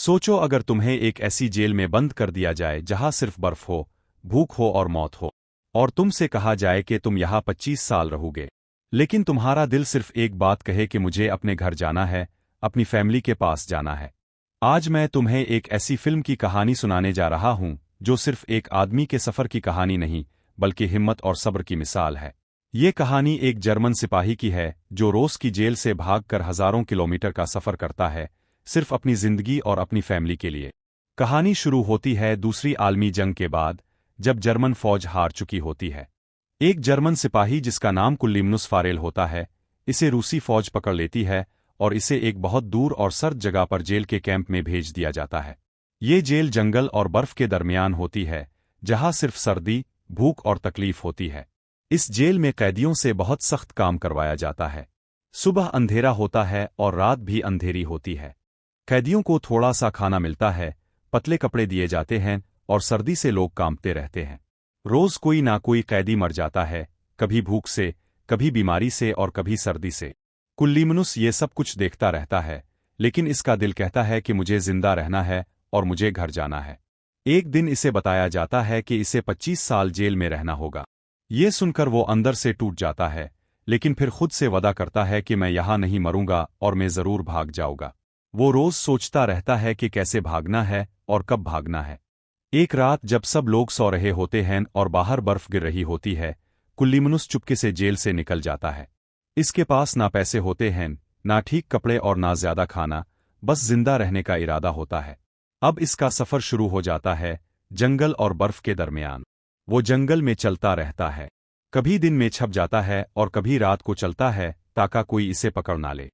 सोचो अगर तुम्हें एक ऐसी जेल में बंद कर दिया जाए जहां सिर्फ बर्फ हो, भूख हो और मौत हो, और तुमसे कहा जाए कि तुम यहां 25 साल रहोगे, लेकिन तुम्हारा दिल सिर्फ एक बात कहे कि मुझे अपने घर जाना है, अपनी फैमिली के पास जाना है। आज मैं तुम्हें एक ऐसी फिल्म की कहानी सुनाने जा रहा हूं जो सिर्फ एक आदमी के सफर की कहानी नहीं, बल्कि हिम्मत और सब्र की मिसाल है। ये कहानी एक जर्मन सिपाही की है जो रोज की जेल से भागकर हजारों किलोमीटर का सफर करता है, सिर्फ अपनी जिंदगी और अपनी फैमिली के लिए। कहानी शुरू होती है दूसरी आलमी जंग के बाद, जब जर्मन फौज हार चुकी होती है। एक जर्मन सिपाही जिसका नाम कुल्लिमनुस फारेल होता है, इसे रूसी फौज पकड़ लेती है और इसे एक बहुत दूर और सर्द जगह पर जेल के कैंप में भेज दिया जाता है। ये जेल जंगल और बर्फ के दरमियान होती है, जहां सिर्फ सर्दी, भूख और तकलीफ होती है। इस जेल में कैदियों से बहुत सख्त काम करवाया जाता है। सुबह अंधेरा होता है और रात भी अंधेरी होती है। कैदियों को थोड़ा सा खाना मिलता है, पतले कपड़े दिए जाते हैं और सर्दी से लोग कांपते रहते हैं। रोज कोई ना कोई कैदी मर जाता है, कभी भूख से, कभी बीमारी से और कभी सर्दी से। कुल्लिमनुस ये सब कुछ देखता रहता है, लेकिन इसका दिल कहता है कि मुझे जिंदा रहना है और मुझे घर जाना है। एक दिन इसे बताया जाता है कि इसे 25 साल जेल में रहना होगा। ये सुनकर वो अंदर से टूट जाता है, लेकिन फिर खुद से वादा करता है कि मैं यहां नहीं मरूंगा और मैं जरूर भाग जाऊंगा। वो रोज सोचता रहता है कि कैसे भागना है और कब भागना है। एक रात जब सब लोग सो रहे होते हैं और बाहर बर्फ गिर रही होती है, कुल्लिमनुस चुपके से जेल से निकल जाता है। इसके पास ना पैसे होते हैं, ना ठीक कपड़े और ना ज्यादा खाना, बस जिंदा रहने का इरादा होता है। अब इसका सफर शुरू हो जाता है, जंगल और बर्फ के दरमियान। वो जंगल में चलता रहता है, कभी दिन में छप जाता है और कभी रात को चलता है ताकि कोई इसे पकड़ ना ले।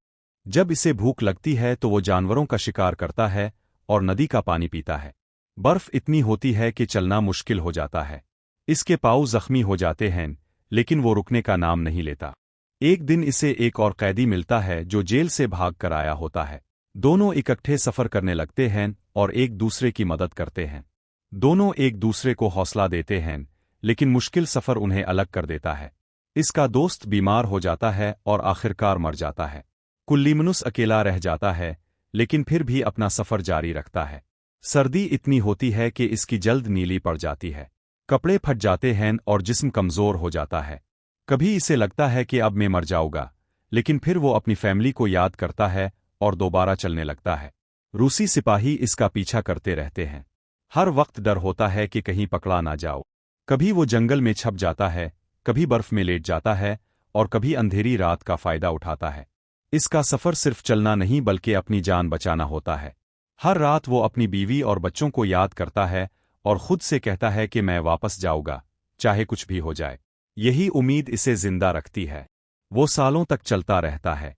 जब इसे भूख लगती है तो वो जानवरों का शिकार करता है और नदी का पानी पीता है। बर्फ इतनी होती है कि चलना मुश्किल हो जाता है। इसके पाँव जख्मी हो जाते हैं, लेकिन वो रुकने का नाम नहीं लेता। एक दिन इसे एक और कैदी मिलता है जो जेल से भाग कर आया होता है। दोनों इकट्ठे सफर करने लगते हैं और एक दूसरे की मदद करते हैं। दोनों एक दूसरे को हौसला देते हैं, लेकिन मुश्किल सफर उन्हें अलग कर देता है। इसका दोस्त बीमार हो जाता है और आखिरकार मर जाता है। कुल्लिमनुस अकेला रह जाता है, लेकिन फिर भी अपना सफर जारी रखता है। सर्दी इतनी होती है कि इसकी जल्द नीली पड़ जाती है, कपड़े फट जाते हैं और जिस्म कमजोर हो जाता है। कभी इसे लगता है कि अब मैं मर जाऊंगा, लेकिन फिर वो अपनी फैमिली को याद करता है और दोबारा चलने लगता है। रूसी सिपाही इसका पीछा करते रहते हैं। हर वक्त डर होता है कि कहीं पकड़ा ना जाओ। कभी वो जंगल में छप जाता है, कभी बर्फ में लेट जाता है और कभी अंधेरी रात का फायदा उठाता है। इसका सफर सिर्फ चलना नहीं बल्कि अपनी जान बचाना होता है। हर रात वो अपनी बीवी और बच्चों को याद करता है और खुद से कहता है कि मैं वापस जाऊंगा, चाहे कुछ भी हो जाए। यही उम्मीद इसे जिंदा रखती है। वो सालों तक चलता रहता है,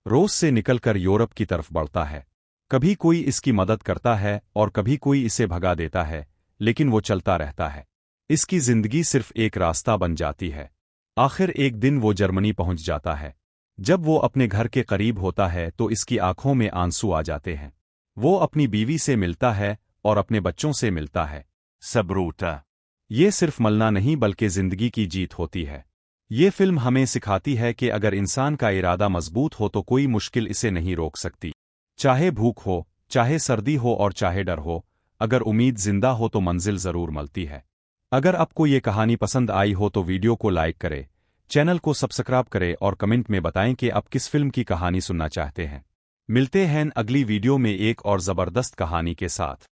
रोज से निकलकर यूरोप की तरफ बढ़ता है। कभी कोई इसकी मदद करता है और कभी कोई इसे भगा देता है, लेकिन वो चलता रहता है। इसकी जिंदगी सिर्फ एक रास्ता बन जाती है। आखिर एक दिन वो जर्मनी पहुंच जाता है। जब वो अपने घर के करीब होता है तो इसकी आंखों में आंसू आ जाते हैं। वो अपनी बीवी से मिलता है और अपने बच्चों से मिलता है। सबरूटा। ये सिर्फ मलना नहीं बल्कि जिंदगी की जीत होती है। ये फिल्म हमें सिखाती है कि अगर इंसान का इरादा मजबूत हो तो कोई मुश्किल इसे नहीं रोक सकती। चाहे भूख हो, चाहे सर्दी हो और चाहे डर हो, अगर उम्मीद जिंदा हो तो मंजिल जरूर मिलती है। अगर आपको ये कहानी पसंद आई हो तो वीडियो को लाइक करें, चैनल को सब्सक्राइब करें और कमेंट में बताएं कि आप किस फिल्म की कहानी सुनना चाहते हैं। मिलते हैं अगली वीडियो में एक और जबरदस्त कहानी के साथ।